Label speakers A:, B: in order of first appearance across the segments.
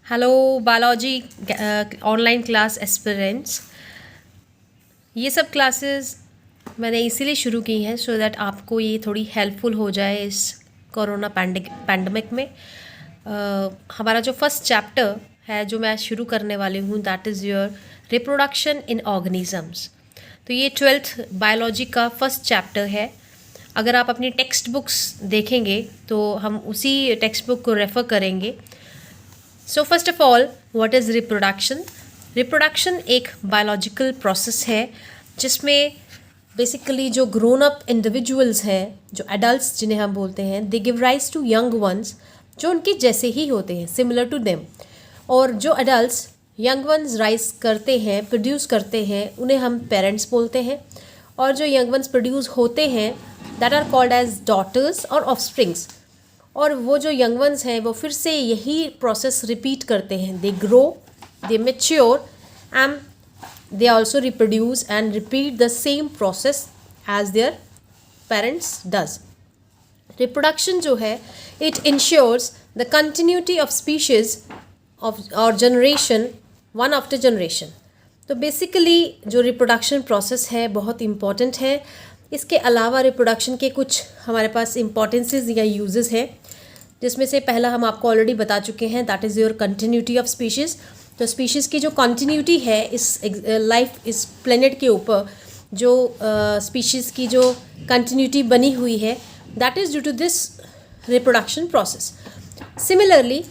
A: Hello biology online class aspirants. ये सब classes मैंने इसीलिए शुरू की हैं सो दैट आपको ये थोड़ी हेल्पफुल हो जाए इस कोरोना पैंडमिक में। हमारा जो फर्स्ट चैप्टर है जो मैं शुरू करने वाली हूँ that is your reproduction in organisms. तो ये 12th बायोलॉजी का फर्स्ट चैप्टर है। अगर आप अपनी टेक्स्ट बुक्स देखेंगे तो हम उसी टेक्स्ट बुक को रेफ़र करेंगे। So first of all what is reproduction. Reproduction एक बायोलॉजिकल प्रोसेस है जिसमें बेसिकली जो ग्रोन अप इंडिविजुअल्स हैं, जो एडल्ट्स जिन्हें हम बोलते हैं, they give rise to young ones जो उनके जैसे ही होते हैं, सिमिलर टू देम। और जो एडल्ट्स यंग वंस राइज करते हैं, प्रोड्यूस करते हैं, उन्हें हम पेरेंट्स बोलते हैं। और जो यंग वंस प्रोड्यूस होते हैं that are called as daughters और ऑफस्प्रिंग्स। और वो जो यंग वंस हैं वो फिर से यही प्रोसेस रिपीट करते हैं। They grow, they mature and they also reproduce and repeat the same process as their parents does. Reproduction जो है it ensures the continuity of species of और जनरेशन वन आफ्टर जनरेशन। तो basically जो reproduction process है बहुत important है। इसके अलावा रिप्रोडक्शन के कुछ हमारे पास इम्पॉर्टेंसेस या यूजेस हैं, जिसमें से पहला हम आपको ऑलरेडी बता चुके हैं that is your continuity of species. तो स्पीशीज़ की जो कंटिन्यूटी है इस लाइफ इस प्लेनेट के ऊपर, जो स्पीशीज़ की जो कंटिन्यूटी बनी हुई है that is due to this reproduction process. Similarly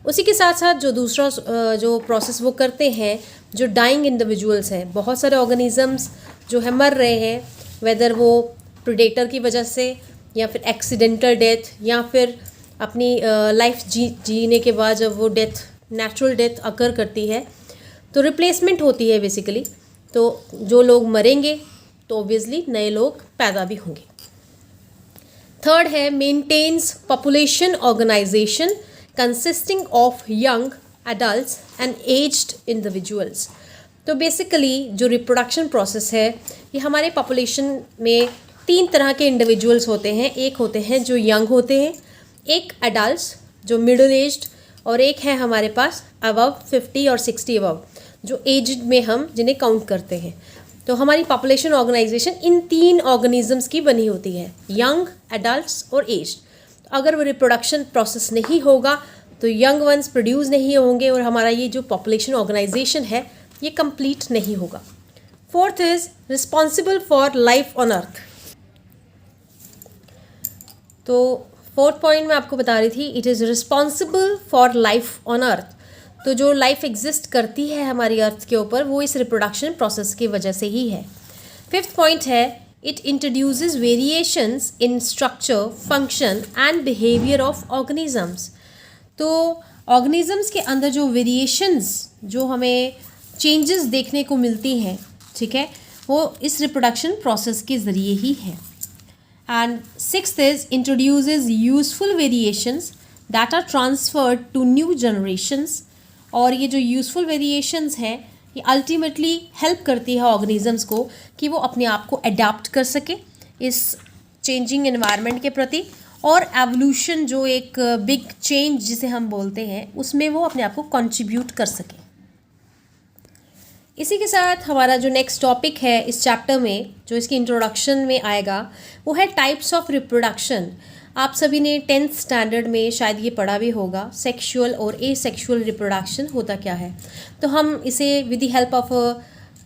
A: उसी के साथ साथ जो दूसरा जो प्रोसेस वो करते हैं जो डाइंग इंडिविजुअल्स हैं, बहुत सारे ऑर्गेनिजम्स जो है मर रहे हैं, वेदर वो प्रेडेटर की वजह से या फिर एक्सीडेंटल डेथ या फिर अपनी लाइफ जीने के बाद जब वो डेथ नेचुरल डेथ अकर करती है तो रिप्लेसमेंट होती है बेसिकली। तो जो लोग मरेंगे तो ऑब्वियसली नए लोग पैदा भी होंगे। थर्ड है maintains population organisation consisting of young adults and aged individuals. तो बेसिकली जो रिप्रोडक्शन प्रोसेस है ये हमारे पॉपुलेशन में 3 तरह के इंडिविजुअल्स होते हैं। एक होते हैं जो यंग होते हैं, एक एडल्ट्स जो मिडिल एज्ड, और एक है हमारे पास अबव 50 और 60 अबव जो एज्ड में हम जिन्हें काउंट करते हैं। तो हमारी पॉपुलेशन ऑर्गेनाइजेशन इन 3 ऑर्गेनिजम्स की बनी होती है, यंग, एडल्ट्स और एज्ड। अगर वो रिप्रोडक्शन प्रोसेस नहीं होगा तो यंग वंस प्रोड्यूस नहीं होंगे और हमारा ये जो पॉपुलेशन ऑर्गेनाइजेशन है ये कंप्लीट नहीं होगा। Fourth is responsible for life on earth. तो फोर्थ पॉइंट मैं आपको बता रही थी, it is responsible for life on earth. तो जो लाइफ एग्जिस्ट करती है हमारी अर्थ के ऊपर वो इस रिप्रोडक्शन प्रोसेस की वजह से ही है। फिफ्थ पॉइंट है it introduces variations in structure, function and behaviour of organisms. तो ऑर्गेनिजम्स के अंदर जो वेरिएशंस जो हमें चेंजेस देखने को मिलती हैं, ठीक है, वो इस रिप्रोडक्शन प्रोसेस के ज़रिए ही है। And sixth is introduces useful variations that are transferred to new generations. और ये जो यूजफुल वेरिएशंस हैं ये अल्टीमेटली हेल्प करती है ऑर्गेनिजम्स को कि वो अपने आप को अडेप्ट कर सके इस चेंजिंग एनवायरनमेंट के प्रति, और एवोल्यूशन जो एक बिग चेंज जिसे हम बोलते हैं उसमें वो अपने आप को कंट्रीब्यूट कर सके। इसी के साथ हमारा जो नेक्स्ट टॉपिक है इस चैप्टर में जो इसकी इंट्रोडक्शन में आएगा वो है टाइप्स ऑफ रिप्रोडक्शन। आप सभी ने 10th स्टैंडर्ड में शायद ये पढ़ा भी होगा, सेक्सुअल और एसेक्सुअल रिप्रोडक्शन होता क्या है। तो हम इसे with the help of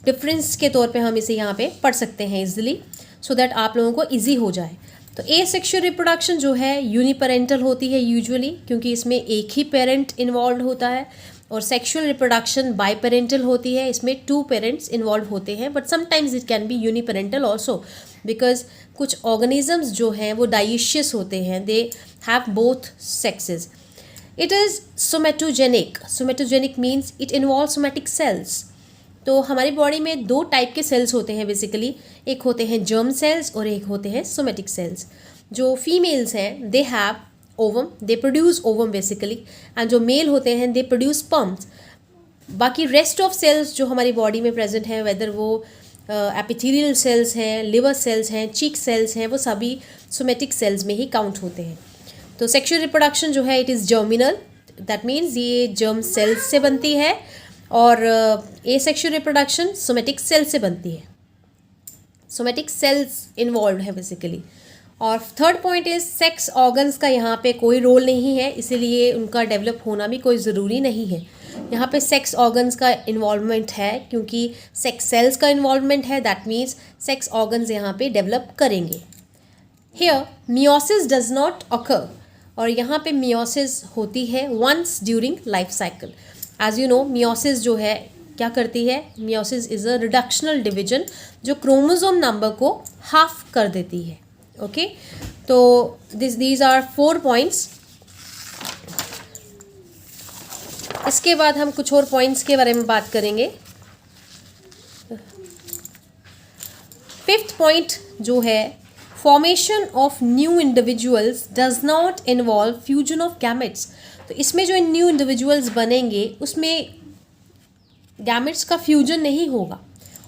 A: difference के तौर पे हम इसे यहाँ पे पढ़ सकते हैं इजीली, सो दैट आप लोगों को ईजी हो जाए। तो एसेक्सुअल रिप्रोडक्शन जो है यूनिपेरेंटल होती है यूजुअली, क्योंकि इसमें एक ही पेरेंट इन्वॉल्व होता है। और सेक्सुअल रिप्रोडक्शन बाईपेरेंटल होती है, इसमें 2 पेरेंट्स इन्वॉल्व होते हैं, but sometimes it can be uniparental also, because कुछ ऑर्गेनिजम्स जो हैं वो डाइशियस होते हैं, they have both sexes. It is somatogenic. Somatogenic means it involve somatic cells. तो हमारी बॉडी में 2 टाइप के सेल्स होते हैं बेसिकली, एक होते हैं जर्म सेल्स और एक होते हैं सोमेटिक सेल्स। जो फीमेल्स हैं they have ovum, they produce ovum basically, and जो मेल होते हैं दे प्रोड्यूस स्पर्म्स। बाकी रेस्ट ऑफ सेल्स जो हमारी बॉडी में प्रेजेंट हैं, वेदर वो एपिथेलियल सेल्स हैं, लिवर सेल्स हैं, चीक सेल्स हैं, वो सभी सोमेटिक सेल्स में ही काउंट होते हैं। तो सेक्सुअल रिप्रोडक्शन जो है it is germinal, that means ये जर्म सेल्स से बनती है, और एसेक्सुअल रिप्रोडक्शन सोमेटिक सेल से बनती है। सोमेटिक सेल्स इन्वॉल्व है बेसिकली। और third point is sex organs का यहाँ पे कोई रोल नहीं है, इसीलिए उनका डेवलप होना भी कोई ज़रूरी नहीं है। यहाँ पे सेक्स ऑर्गन्स का इन्वॉल्वमेंट है, क्योंकि सेक्स सेल्स का इन्वॉल्वमेंट है, दैट मीन्स सेक्स ऑर्गन्स यहाँ पे डेवलप करेंगे। Here meiosis does not occur, और यहाँ पे मियोसिस होती है once during life cycle. As you know, meiosis जो है क्या करती है, meiosis is a reductional division जो क्रोमोसोम नंबर को हाफ कर देती है। ओके, तो दीज आर 4 पॉइंट्स। इसके बाद हम कुछ और पॉइंट्स के बारे में बात करेंगे। 5th पॉइंट जो है, formation of new individuals does not involve fusion of gametes. तो इसमें जो न्यू इंडिविजुअल्स बनेंगे उसमें गैमेट्स का फ्यूजन नहीं होगा,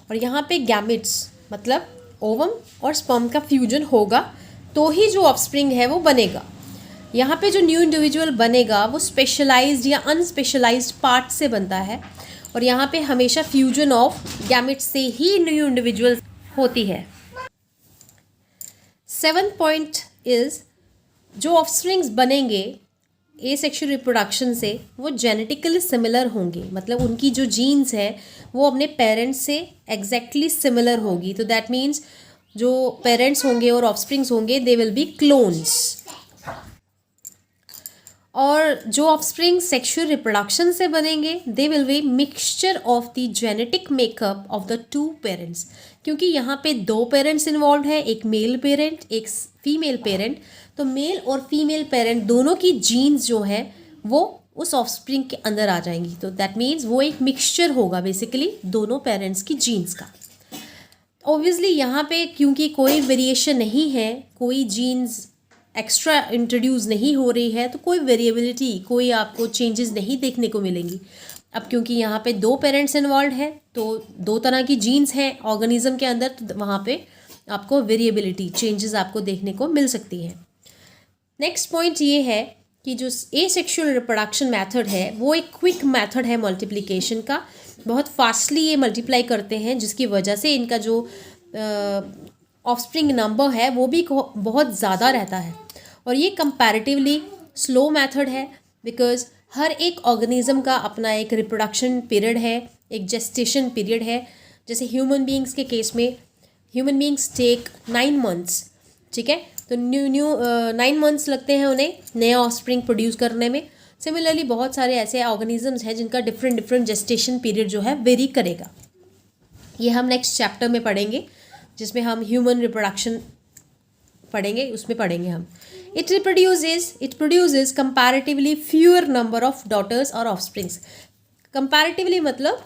A: और यहाँ पे गैमेट्स मतलब ओवम और स्पर्म का फ्यूजन होगा तो ही जो ऑफस्प्रिंग है वो बनेगा। यहाँ पे जो न्यू इंडिविजुअल बनेगा वो स्पेशलाइज्ड या अनस्पेशलाइज्ड पार्ट से बनता है, और यहाँ पे हमेशा फ्यूजन ऑफ गैमेट्स से ही न्यू इंडिविजुअल होती है। 7th पॉइंट इज, जो ऑफस्प्रिंग्स बनेंगे एसेक्सुअल रिप्रोडक्शन से वो जेनेटिकली सिमिलर होंगे, मतलब उनकी जो जीन्स है वो अपने पेरेंट्स से एग्जैक्टली सिमिलर होगी। तो दैट मीन्स जो पेरेंट्स होंगे और ऑफस्प्रिंग्स होंगे दे विल बी क्लोन्स। और जो ऑफस्प्रिंग सेक्सुअल रिप्रोडक्शन से बनेंगे they will be mixture of the genetic makeup of the 2 parents, क्योंकि यहाँ पे 2 पेरेंट्स इन्वॉल्व है, एक मेल पेरेंट एक फीमेल पेरेंट। तो मेल और फीमेल पेरेंट दोनों की जीन्स जो है वो उस ऑफस्प्रिंग के अंदर आ जाएंगी। तो दैट मीन्स वो एक मिक्सचर होगा बेसिकली दोनों पेरेंट्स की जीन्स का। ऑब्वियसली यहाँ पे क्योंकि कोई वेरिएशन नहीं है, कोई जीन्स एक्स्ट्रा इंट्रोड्यूस नहीं हो रही है, तो कोई वेरिएबिलिटी, कोई आपको चेंजेस नहीं देखने को मिलेंगी। अब क्योंकि यहाँ पे 2 पेरेंट्स इन्वॉल्व हैं तो 2 तरह की जीन्स हैं ऑर्गेनिज्म के अंदर, तो वहाँ पे आपको वेरिएबिलिटी, चेंजेस आपको देखने को मिल सकती है। नेक्स्ट पॉइंट ये है कि जो एसेक्सुअल रिप्रोडक्शन मेथड है वो एक क्विक मेथड है मल्टीप्लिकेशन का। बहुत फास्टली ये मल्टीप्लाई करते हैं, जिसकी वजह से इनका जो ऑफस्प्रिंग नंबर है वो भी बहुत ज़्यादा रहता है। और ये कंपैरेटिवली स्लो मेथड है, बिकॉज हर एक ऑर्गेनिज्म का अपना एक रिप्रोडक्शन पीरियड है, एक जेस्टेशन पीरियड है। जैसे ह्यूमन बींग्स के केस में ह्यूमन बींग्स टेक 9 मंथ्स, ठीक है, तो 9 मंथ्स लगते हैं उन्हें नया ऑफस्प्रिंग प्रोड्यूस करने में। सिमिलरली बहुत सारे ऐसे ऑर्गेनिजम्स हैं जिनका डिफरेंट जेस्टेशन पीरियड जो है वेरी करेगा। ये हम नेक्स्ट चैप्टर में पढ़ेंगे, जिसमें हम ह्यूमन रिप्रोडक्शन पढ़ेंगे, उसमें पढ़ेंगे हम। It produces comparatively fewer number of daughters और ऑफस्प्रिंग्स। कंपैरेटिवली मतलब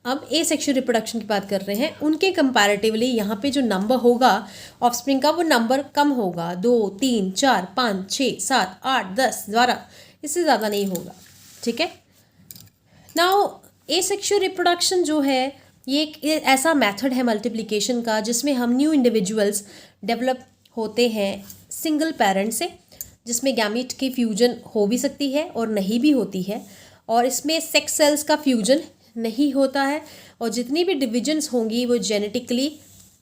A: अब एसेक्सुअल रिप्रोडक्शन की बात कर रहे हैं, उनके कंपैरेटिवली यहाँ पे जो नंबर होगा ऑफस्प्रिंग का वो नंबर कम होगा। 2, 3, 4, 5, 6, 7, 8, 10, 12, इससे ज़्यादा नहीं होगा, ठीक है। नाउ एसेक्सुअल रिप्रोडक्शन जो है ये एक ऐसा मेथड है मल्टीप्लिकेशन का जिसमें हम न्यू इंडिविजुअल्स डेवलप होते हैं सिंगल पेरेंट से, जिसमें गैमीट की फ्यूजन हो भी सकती है और नहीं भी होती है, और इसमें सेक्स सेल्स का फ्यूजन नहीं होता है। और जितनी भी डिविजन्स होंगी वो जेनेटिकली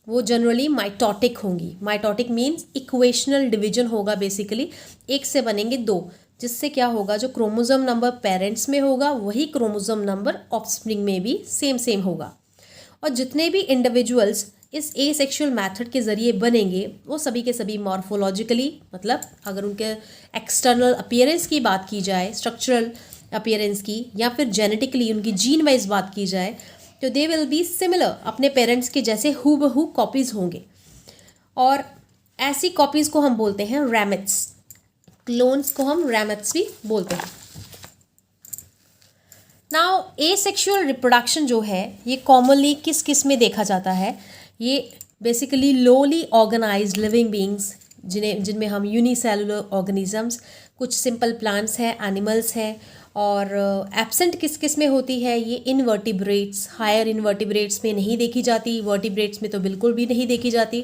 A: वो जनरली माइटोटिक होंगी। माइटोटिक मीन्स इक्वेशनल डिवीजन होगा, बेसिकली एक से बनेंगे 2, जिससे क्या होगा, जो क्रोमोसोम नंबर पेरेंट्स में होगा वही क्रोमोसोम नंबर ऑफस्प्रिंग में भी सेम होगा। और जितने भी इंडिविजुअल्स इस एसेक्सुअल मेथड के ज़रिए बनेंगे वो सभी के सभी मॉर्फोलॉजिकली, मतलब अगर उनके एक्सटर्नल अपीयरेंस की बात की जाए, स्ट्रक्चरल अपीयरेंस की, या फिर जेनेटिकली उनकी जीन वाइज बात की जाए, तो दे विल बी सिमिलर, अपने पेरेंट्स के जैसे हूबहू कॉपीज़ होंगे। और ऐसी कॉपीज़ को हम बोलते हैं रैमेट्स, क्लोन्स को हम रैमेट्स भी बोलते हैं। नाउ एसेक्सुअल रिप्रोडक्शन जो है ये कॉमनली किस किस में देखा जाता है, ये basically lowly organised living beings जिनमें हम यूनिसेलुलर ऑर्गेनिजम्स, कुछ सिंपल प्लांट्स हैं, एनिमल्स हैं, और एब्सेंट किस किस में होती है, ये इनवर्टिब्रेट्स, हायर इनवर्टिब्रेट्स में नहीं देखी जाती, वर्टिब्रेट्स में तो बिल्कुल भी नहीं देखी जाती।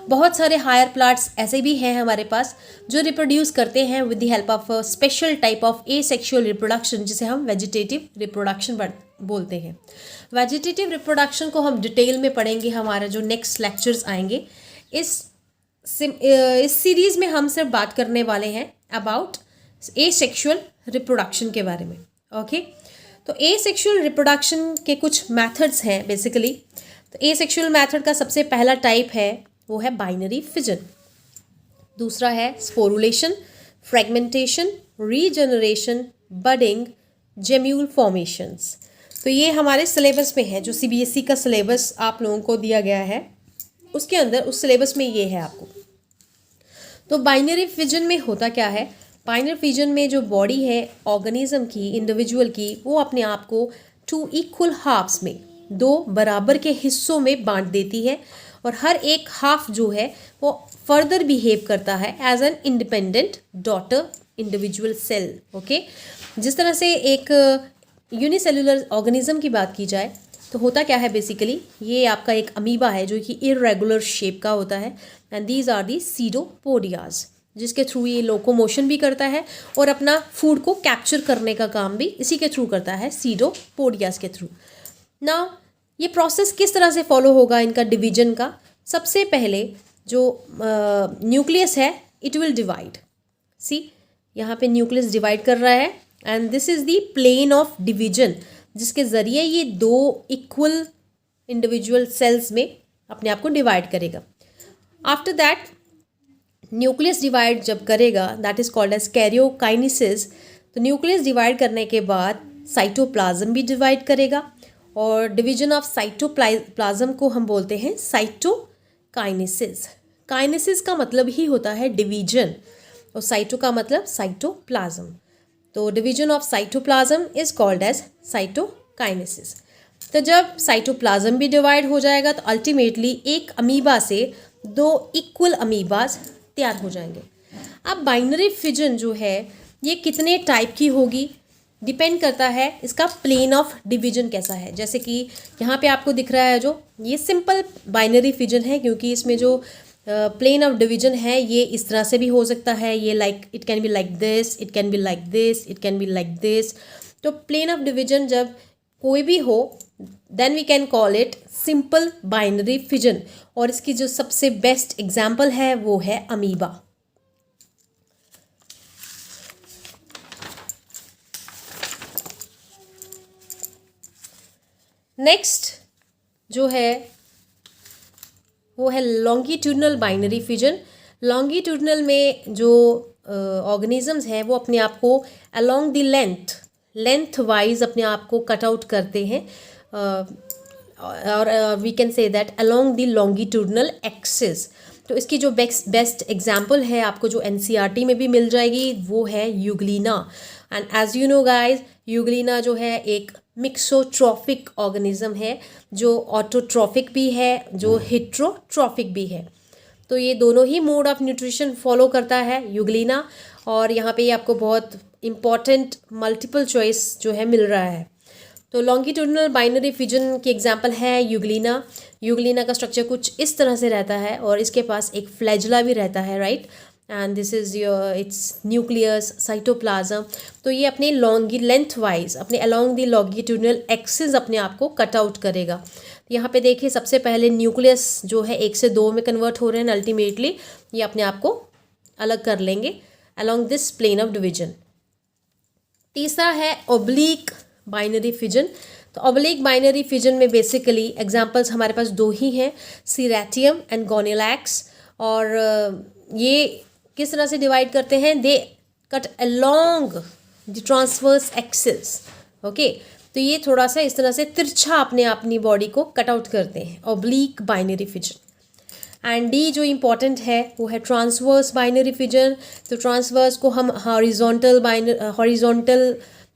A: बहुत सारे हायर प्लांट्स ऐसे भी हैं हमारे पास जो रिप्रोड्यूस करते हैं with the help of special type of asexual reproduction, जिसे हम वेजिटेटिव रिप्रोडक्शन बोलते हैं। वेजिटेटिव रिप्रोडक्शन को हम डिटेल में पढ़ेंगे, हमारे जो नेक्स्ट लेक्चर्स आएंगे। इस सीरीज़ में हम सिर्फ बात करने वाले हैं अबाउट एसेक्सुअल रिप्रोडक्शन के बारे में। ओके, तो एसेक्सुअल रिप्रोडक्शन के कुछ मेथड्स हैं बेसिकली। तो एसेक्सुअल मेथड का सबसे पहला टाइप है वो है बाइनरी फिजन, दूसरा है sporulation, fragmentation, regeneration, budding, gemmule formations. तो ये हमारे सिलेबस में है, जो सीबीएसई का सिलेबस आप लोगों को दिया गया है उसके अंदर, उस सिलेबस में ये है आपको। तो बाइनरी फिजन में होता क्या है, बाइनरी फिजन में जो बॉडी है ऑर्गेनिज्म की, इंडिविजुअल की, वो अपने आप को 2 इक्वल हाफ्स में, 2 बराबर के हिस्सों में बांट देती है, और हर एक हाफ जो है वो फर्दर बिहेव करता है as an independent daughter individual cell. Okay, जिस तरह से एक यूनिसेलुलर ऑर्गेनिज्म की बात की जाए तो होता क्या है बेसिकली, ये आपका एक अमीबा है जो कि इरेगुलर शेप का होता है, एंड दीज आर दी सीडोपोडियाज, जिसके थ्रू ये लोकोमोशन भी करता है और अपना फूड को कैप्चर करने का काम भी इसी के थ्रू करता है, सीडोपोडियाज के थ्रू। नाउ ये प्रोसेस किस तरह से फॉलो होगा इनका डिवीजन का। सबसे पहले जो न्यूक्लियस है इट विल डिवाइड, सी यहाँ पे न्यूक्लियस डिवाइड कर रहा है, and this is the plane of division, जिसके ज़रिए ये 2 इक्वल इंडिविजुअल सेल्स में अपने आप को डिवाइड करेगा। आफ्टर दैट न्यूक्लियस डिवाइड जब करेगा, that is called as karyokinesis. तो न्यूक्लियस डिवाइड करने के बाद साइटोप्लाज्म भी डिवाइड करेगा, और डिवीजन ऑफ साइटोप्लाज्म को हम बोलते हैं साइटोकाइनेसिस। काइनेसिस का मतलब ही होता है डिवीजन, और साइटो का मतलब साइटोप्लाज्म। तो division of cytoplasm is called as cytokinesis. तो जब साइटोप्लाज्म भी डिवाइड हो जाएगा तो अल्टीमेटली एक अमीबा से 2 इक्वल अमीबाज तैयार हो जाएंगे। अब बाइनरी फिजन जो है ये कितने टाइप की होगी, डिपेंड करता है इसका प्लेन ऑफ डिवीजन कैसा है। जैसे कि यहाँ पे आपको दिख रहा है जो ये सिंपल बाइनरी फिजन है, क्योंकि इसमें जो प्लेन ऑफ डिवीजन है ये इस तरह से भी हो सकता है, ये like it can be like this, it can be like this, it can be like this. तो प्लेन ऑफ डिवीजन जब कोई भी हो then we can call it simple binary fission, और इसकी जो सबसे बेस्ट एग्जाम्पल है वो है अमीबा। नेक्स्ट जो है वो है लॉन्गिट्यूडनल बाइनरी फिजन। लॉन्गिट्यूडनल में जो ऑर्गेनिजम्स हैं वो अपने आप को अलोंग द लेंथ वाइज अपने आप को कट आउट करते हैं, और we can say that along the longitudinal axis. तो इसकी जो बेस्ट एग्जाम्पल है आपको जो एनसीईआरटी में भी मिल जाएगी वो है Euglena. And as you know guys, Euglena जो है एक मिक्सोट्रॉफिक ऑर्गेनिज्म है, जो ऑटोट्रॉफिक भी है, जो हेट्रोट्रॉफिक भी है। तो ये दोनों ही मोड ऑफ न्यूट्रिशन फॉलो करता है यूग्लिना, और यहाँ पे आपको बहुत इम्पॉर्टेंट मल्टीपल चॉइस जो है मिल रहा है। तो लॉन्गिट्यूडनल बाइनरी फिजन की एग्जांपल है यूग्लिना। यूग्लिना का स्ट्रक्चर कुछ इस तरह से रहता है, और इसके पास एक फ्लैजुला भी रहता है, right, and this is your it's nucleus cytoplasm. तो ये अपने लेंथ वाइज अपने अलोंग द लॉन्गिट्यूडनल एक्सिस अपने आप को कट आउट करेगा। यहाँ पे देखिए सबसे पहले न्यूक्लियस जो है 1 से 2 में कन्वर्ट हो रहे हैं, अल्टीमेटली ये अपने आप को अलग कर लेंगे along this plane of division. तीसरा है ओब्लिक बाइनरी फिजन। तो ओब्लिक बाइनरी फिजन में बेसिकली एग्जांपल्स हमारे पास 2 ही हैं, सीरेटियम एंड गोनेलैक्स। और ये किस तरह से डिवाइड करते हैं, they cut along the transverse axis. Okay, तो ये थोड़ा सा इस तरह से तिरछा अपनी बॉडी को कट आउट करते हैं, oblique binary fission. And D जो इम्पॉर्टेंट है वो है ट्रांसवर्स बाइनरी फिजन। तो ट्रांसवर्स को हम हॉरिजॉन्टल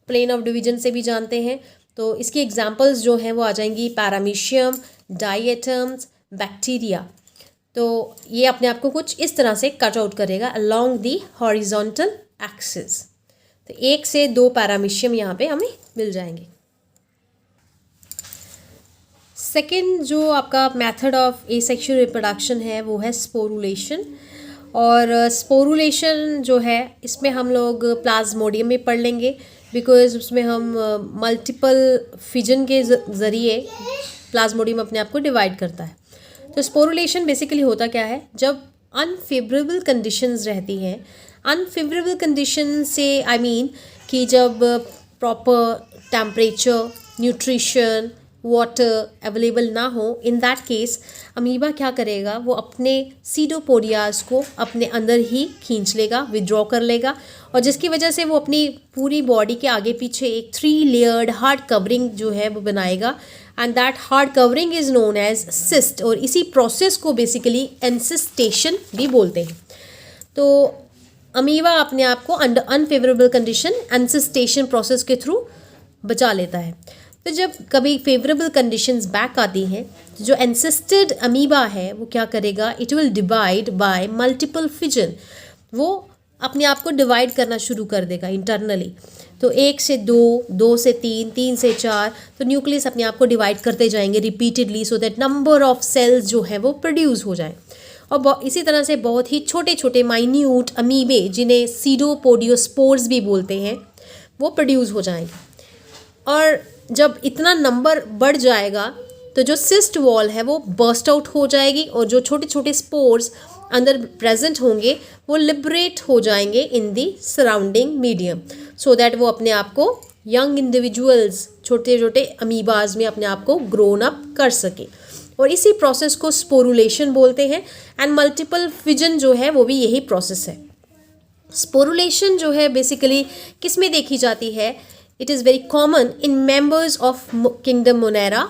A: प्लेन ऑफ डिवीजन से भी जानते हैं। तो इसकी एग्जांपल्स जो हैं वो आ जाएंगी पैरामीशियम, डायटम्स, बैक्टीरिया। तो ये अपने आप को कुछ इस तरह से कट आउट करेगा अलोंग दी हॉरिजॉन्टल एक्सिस। तो 1 से 2 पैरामीशियम यहाँ पे हमें मिल जाएंगे। सेकेंड जो आपका मेथड ऑफ एसेक्सुअल रिप्रोडक्शन है वो है स्पोरुलेशन। और स्पोरुलेशन जो है इसमें हम लोग प्लाज्मोडियम में पढ़ लेंगे, बिकॉज उसमें हम मल्टीपल फिजन के ज़रिए प्लाज्मोडियम अपने आप को डिवाइड करता है। तो स्पोरुलेशन बेसिकली होता क्या है, जब अनफेवरेबल कंडीशंस रहती हैं। अनफेवरेबल कंडीशन से आई मीन कि जब proper temperature, nutrition, water available ना हो, इन दैट केस अमीबा क्या करेगा, वो अपने सीडोपोडियाज को अपने अंदर ही खींच लेगा, विड्रॉ कर लेगा, और जिसकी वजह से वो अपनी पूरी बॉडी के आगे पीछे एक 3 लेयर्ड हार्ड कवरिंग जो है वो बनाएगा, and that hard covering is known as cyst. और इसी प्रोसेस को बेसिकली एनसिस्टेशन भी बोलते हैं। तो अमीबा अपने आप को अंडर अनफेवरेबल कंडीशन एनसिस्टेशन प्रोसेस के थ्रू बचा लेता है। तो जब कभी फेवरेबल कंडीशंस बैक आती हैं, तो जो एनसिस्टेड अमीबा है वो क्या करेगा, it will divide by multiple fission. वो अपने आप को डिवाइड करना शुरू कर देगा इंटरनली। तो 1 से 2, 2 से 3, 3 से 4, तो न्यूक्लियस अपने आप को डिवाइड करते जाएंगे repeatedly, so that number of cells जो है वो प्रोड्यूस हो जाए। और इसी तरह से बहुत ही छोटे छोटे माइन्यूट अमीबे, जिन्हें सीडोपोडियोस्पोर्स भी बोलते हैं, वो प्रोड्यूस हो जाएंगे। और जब इतना नंबर बढ़ जाएगा तो जो सिस्ट वॉल है वो बर्स्ट आउट हो जाएगी, और जो छोटे छोटे स्पोर्स अंदर प्रेजेंट होंगे वो लिबरेट हो जाएंगे in the surrounding medium, so that वो अपने आप को यंग इंडिविजुअल्स, छोटे छोटे अमीबाज में अपने आप को ग्रोन अप कर सके। और इसी प्रोसेस को स्पोरुलेशन बोलते हैं। एंड मल्टीपल फिजन जो है वो भी यही प्रोसेस है। स्पोरुलेशन जो है बेसिकली किस में देखी जाती है, it is very common in members of kingdom Monera,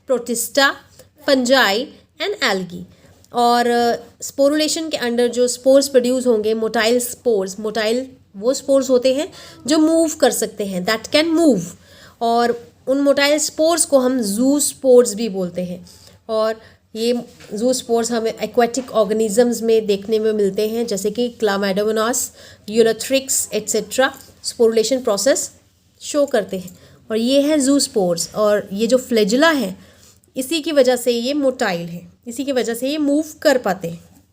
A: protista, fungi and algae. और स्पोरुलेशन के अंडर जो स्पोर्स प्रोड्यूस होंगे, मोटाइल स्पोर्स, मोटाइल वो स्पोर्स होते हैं जो मूव कर सकते हैं, दैट कैन मूव। और उन मोटाइल स्पोर्स को हम जू स्पोर्स भी बोलते हैं। और ये जू स्पोर्स हमें एक्वेटिक ऑर्गेनिजम्स में देखने में मिलते हैं, जैसे कि Chlamydomonas, Ulothrix etcetera sporulation process show करते हैं। और ये है जू स्पोर्स, और ये जो फ्लैजिला है इसी की वजह से ये मोटाइल है, इसी की वजह से ये मूव कर पाते हैं।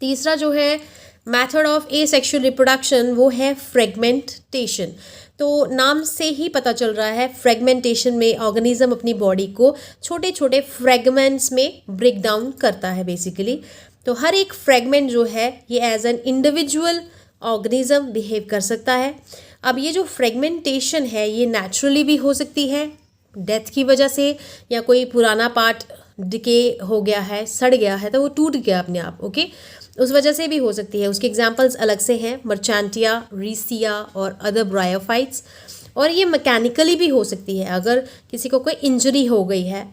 A: तीसरा जो है मेथड ऑफ एसेक्सुअल रिप्रोडक्शन वो है फ्रेगमेंटेशन। तो नाम से ही पता चल रहा है, फ्रेगमेंटेशन में ऑर्गेनिज्म अपनी बॉडी को छोटे छोटे फ्रेगमेंट्स में ब्रेक डाउन करता है बेसिकली। तो हर एक फ्रेगमेंट जो है ये as an individual organism behave कर सकता है। अब ये जो फ्रेगमेंटेशन है ये नेचुरली भी हो सकती है, डेथ की वजह से, या कोई पुराना पार्ट डिके हो गया है, सड़ गया है, तो वो टूट गया अपने आप, ओके, उस वजह से भी हो सकती है। उसके एग्जांपल्स अलग से हैं, मर्चांटिया, रीसिया और अदर ब्रायोफाइट्स। और ये मैकेनिकली भी हो सकती है, अगर किसी को कोई इंजरी हो गई है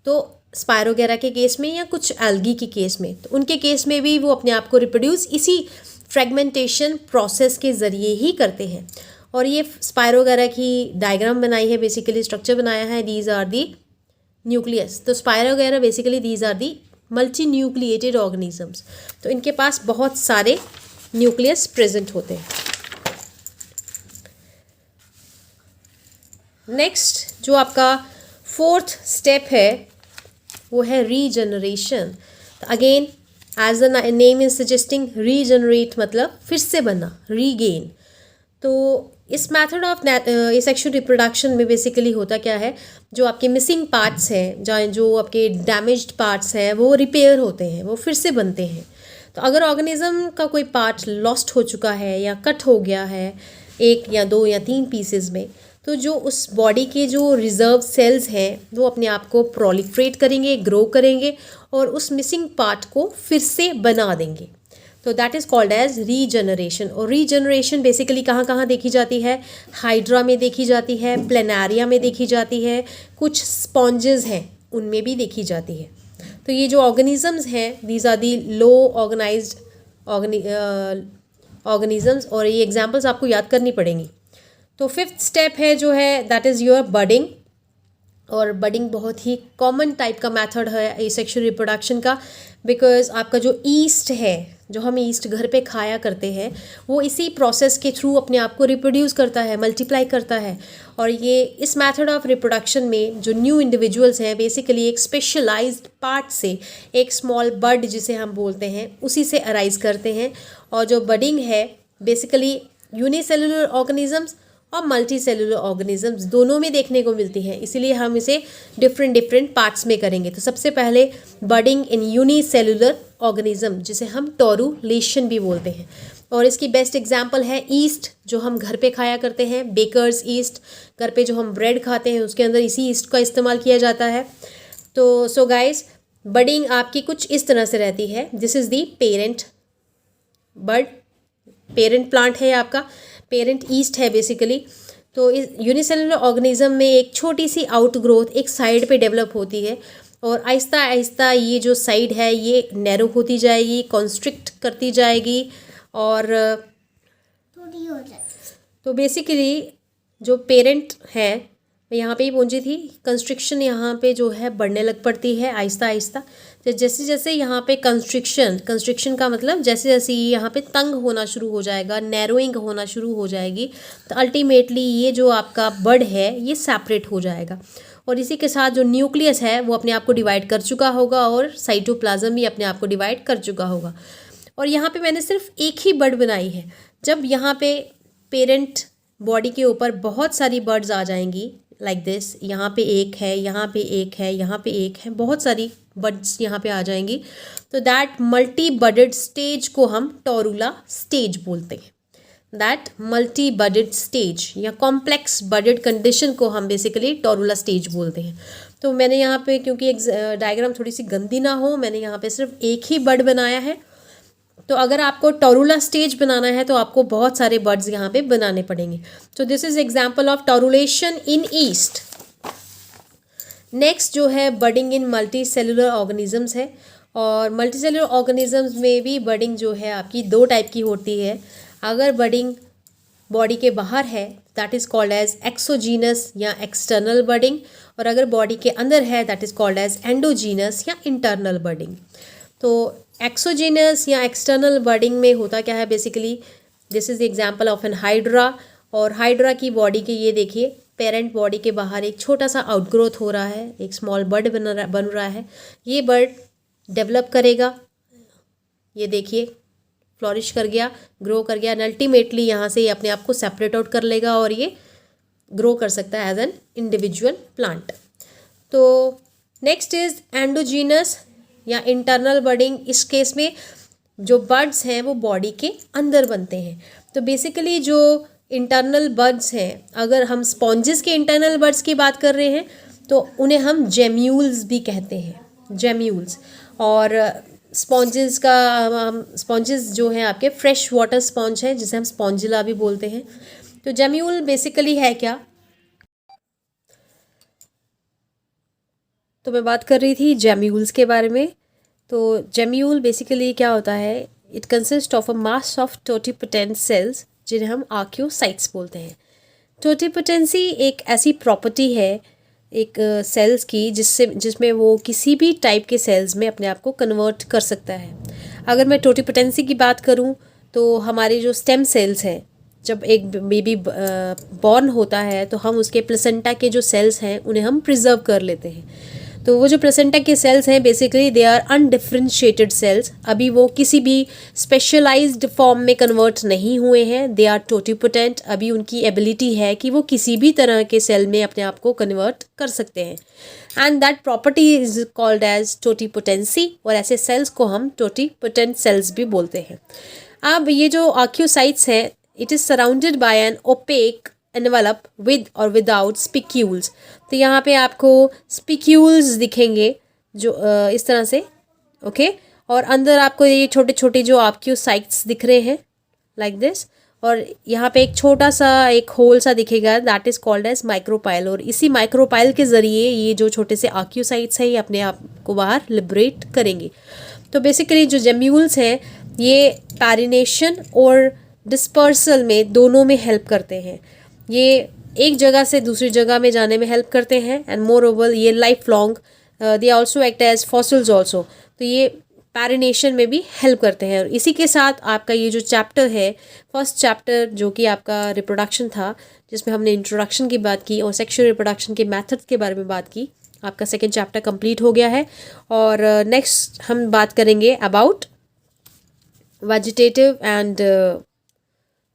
A: तो स्पायरोगेरा के केस में या कुछ एल्गी के केस में, तो उनके केस में भी वो अपने आप को रिप्रोड्यूस इसी फ्रेगमेंटेशन प्रोसेस के ज़रिए ही करते हैं। और ये स्पायरोगेरा की डायग्राम बनाई है, बेसिकली स्ट्रक्चर बनाया है, दीज आर दी न्यूक्लियस। तो spirogyra basically these are the multi nucleated organisms. तो इनके पास बहुत सारे न्यूक्लियस प्रेजेंट होते हैं। नेक्स्ट जो आपका 4th स्टेप है वो है regeneration. Again as the name is suggesting, regenerate मतलब फिर से बनना, रीगेन। तो इस मेथड ऑफ एसेक्सुअल रिप्रोडक्शन में बेसिकली होता क्या है, जो आपके मिसिंग पार्ट्स हैं, जहाँ जो आपके डैमेज्ड पार्ट्स हैं वो रिपेयर होते हैं, वो फिर से बनते हैं। तो अगर ऑर्गेनिज्म का कोई पार्ट लॉस्ट हो चुका है या कट हो गया है 1 या 2 या 3 पीसेस में, तो जो उस बॉडी के जो रिजर्व सेल्स हैं वो अपने आप को प्रोलिफरेट करेंगे, ग्रो करेंगे और उस मिसिंग पार्ट को फिर से बना देंगे। तो that is called as regeneration. और रीजनरेशन बेसिकली कहाँ कहाँ देखी जाती है, हाइड्रा में देखी जाती है, प्लेनारिया में देखी जाती है, कुछ स्पॉन्जेस हैं उनमें भी देखी जाती है। तो ये जो ऑर्गेनिजम्स हैं these are the low organised organisms, और ये एग्जांपल्स आपको याद करनी पड़ेंगी। तो 5th स्टेप है जो है दैट इज़ योर बडिंग। और बडिंग बहुत ही कॉमन टाइप का मेथड है एसेक्सुअल रिप्रोडक्शन का, बिकॉज आपका जो ईस्ट है जो हम ईस्ट घर पे खाया करते हैं, वो इसी प्रोसेस के थ्रू अपने आप को रिप्रोड्यूस करता है, मल्टीप्लाई करता है। और ये इस मेथड ऑफ रिप्रोडक्शन में जो न्यू इंडिविजुअल्स हैं बेसिकली एक स्पेशलाइज्ड पार्ट से, एक स्मॉल बड जिसे हम बोलते हैं, उसी से अराइज करते हैं। और जो बडिंग है बेसिकली यूनिसेलुलर ऑर्गेनिजम्स और मल्टी सेलुलर ऑर्गेनिजम्स दोनों में देखने को मिलती है, इसीलिए हम इसे डिफरेंट पार्ट्स में करेंगे। तो सबसे पहले बडिंग इन यूनिसेलुलर ऑर्गेनिज्म, जिसे हम टोरुलेशन भी बोलते हैं। और इसकी बेस्ट एग्जांपल है ईस्ट, जो हम घर पे खाया करते हैं, बेकर्स ईस्ट। घर पे जो हम ब्रेड खाते हैं उसके अंदर इसी ईस्ट का इस्तेमाल किया जाता है। तो सो गाइस, बडिंग आपकी कुछ इस तरह से रहती है। This is the parent bud, parent plant है आपका, पेरेंट ईस्ट है बेसिकली। तो इस यूनिसेलुलर ऑर्गेनिज्म में एक छोटी सी आउटग्रोथ एक साइड पे डेवलप होती है, और आहिस्ता आहिस्ता ये जो साइड है ये नैरो होती जाएगी, कॉन्स्ट्रिक्ट करती जाएगी, और थोड़ी हो जाएगी। तो बेसिकली जो पेरेंट है, मैं यहाँ पे ही पहुँची थी, कंस्ट्रिक्शन यहाँ पे जो है बढ़ने लग पड़ती है आहिस्ता आहिस्ता। तो जैसे जैसे यहाँ पे कंस्ट्रिक्शन का मतलब जैसे जैसे ये यहाँ पे तंग होना शुरू हो जाएगा, नैरोइंग होना शुरू हो जाएगी, तो अल्टीमेटली ये जो आपका बड है ये सेपरेट हो जाएगा। और इसी के साथ जो न्यूक्लियस है वो अपने आप को डिवाइड कर चुका होगा, और साइटोप्लाज्म भी अपने आप को डिवाइड कर चुका होगा। और यहाँ पे मैंने सिर्फ एक ही बड बनाई है। जब यहाँ पे पेरेंट बॉडी के ऊपर बहुत सारी बर्ड्स आ जाएंगी लाइक दिस, यहाँ पे एक है, यहाँ पे एक है, यहाँ पे एक है, बहुत सारी बर्ड्स यहाँ पे आ जाएंगी, तो दैट मल्टी बडेड स्टेज को हम टोरुला स्टेज बोलते हैं। दैट मल्टी बडेड स्टेज या कॉम्प्लेक्स बडेड कंडीशन को हम बेसिकली टोरुला स्टेज बोलते हैं। तो मैंने यहाँ पे, क्योंकि एक डायग्राम थोड़ी सी गंदी ना हो, मैंने यहाँ पे सिर्फ एक ही बर्ड बनाया है। तो अगर आपको टोरुला स्टेज बनाना है तो आपको बहुत सारे बर्ड्स यहाँ पे बनाने पड़ेंगे। तो this is example of torulation in yeast. Next जो है budding in multi cellular organisms है, और मल्टी सेलुलर ऑर्गेनिजम्स में भी बडिंग जो है आपकी दो टाइप की होती है। अगर बडिंग बॉडी के बाहर है that is called as exogenous या एक्सटर्नल बडिंग, और अगर बॉडी के अंदर है that is called as endogenous या इंटरनल बडिंग। तो एक्सोजीनस या एक्सटर्नल बडिंग में होता क्या है basically, this is the example of an hydra. और हाइड्रा की बॉडी के ये देखिए, पेरेंट बॉडी के बाहर एक छोटा सा आउटग्रोथ हो रहा है, एक स्मॉल बर्ड बन रहा है। ये बर्ड डेवलप करेगा, ये देखिए फ्लोरिश कर गया, ग्रो कर गया, एंड अल्टीमेटली यहाँ से ये अपने आप को सेपरेट आउट कर लेगा और ये ग्रो कर सकता है एज एन इंडिविजुअल प्लांट। तो नेक्स्ट इज एंडोजीनस या इंटरनल बडिंग। इस केस में जो बर्ड्स हैं वो बॉडी के अंदर बनते हैं। तो बेसिकली जो इंटरनल बर्ड्स हैं, अगर हम स्पॉन्जेस के इंटरनल बर्ड्स की बात कर रहे हैं तो उन्हें हम जेम्यूल्स भी कहते हैं, जेम्यूल्स। और स्पॉन्जेस का हम स्पॉन्जेस जो हैं आपके फ्रेश वाटर स्पॉन्ज हैं जिसे हम स्पॉन्जिला भी बोलते हैं। तो जेम्यूल बेसिकली है क्या, तो मैं बात कर रही थी जेम्यूल्स के बारे में। तो जेम्यूल बेसिकली क्या होता है, it consist of a mass of totipotent cells जिन्हें हम आर्कियोसाइट्स बोलते हैं। टोटिपोटेंसी एक ऐसी प्रॉपर्टी है एक सेल्स की जिसमें वो किसी भी टाइप के सेल्स में अपने आप को कन्वर्ट कर सकता है। अगर मैं टोटिपोटेंसी की बात करूं तो हमारे जो स्टेम सेल्स हैं, जब एक बेबी बॉर्न होता है तो हम उसके प्लेसेंटा के जो सेल्स हैं उन्हें हम प्रिजर्व कर लेते हैं। तो वो जो प्लेसेंटा के सेल्स हैं basically they are undifferentiated cells, अभी वो किसी भी स्पेशलाइज्ड फॉर्म में कन्वर्ट नहीं हुए हैं, दे आर टोटिपोटेंट। अभी उनकी एबिलिटी है कि वो किसी भी तरह के सेल में अपने आप को कन्वर्ट कर सकते हैं, and that property is called as totipotency. और ऐसे सेल्स को हम टोटिपोटेंट सेल्स भी बोलते हैं। अब ये जो आर्कियोसाइट्स हैं, it is surrounded by an opaque envelope with और विदाउट स्पिक्यूल्स। तो यहाँ पे आपको स्पिक्यूल्स दिखेंगे जो इस तरह से, ओके। और अंदर आपको ये छोटे छोटे जो आर्कियोसाइट्स दिख रहे हैं लाइक दिस, और यहाँ पे एक छोटा सा एक होल सा दिखेगा that is called as micropyle. और इसी माइक्रोपाइल के ज़रिए ये जो छोटे से आर्कियोसाइट्स हैं ये अपने आप को बाहर लिबरेट करेंगे। तो बेसिकली जो जेम्यूल्स हैं ये पैरिनेशन और डिस्पर्सल में दोनों में हेल्प करते हैं। ये एक जगह से दूसरी जगह में जाने में हेल्प करते हैं, एंड मोर ओवर ये life long they also act as fossils also. तो ये पैरिनेशन में भी हेल्प करते हैं। और इसी के साथ आपका ये जो चैप्टर है, फर्स्ट चैप्टर जो कि आपका रिप्रोडक्शन था, जिसमें हमने इंट्रोडक्शन की बात की और सेक्सुअल रिप्रोडक्शन के मेथड्स के बारे में बात की, आपका सेकेंड चैप्टर कंप्लीट हो गया है। और नेक्स्ट हम बात करेंगे about vegetative and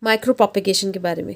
A: micro propagation के बारे में।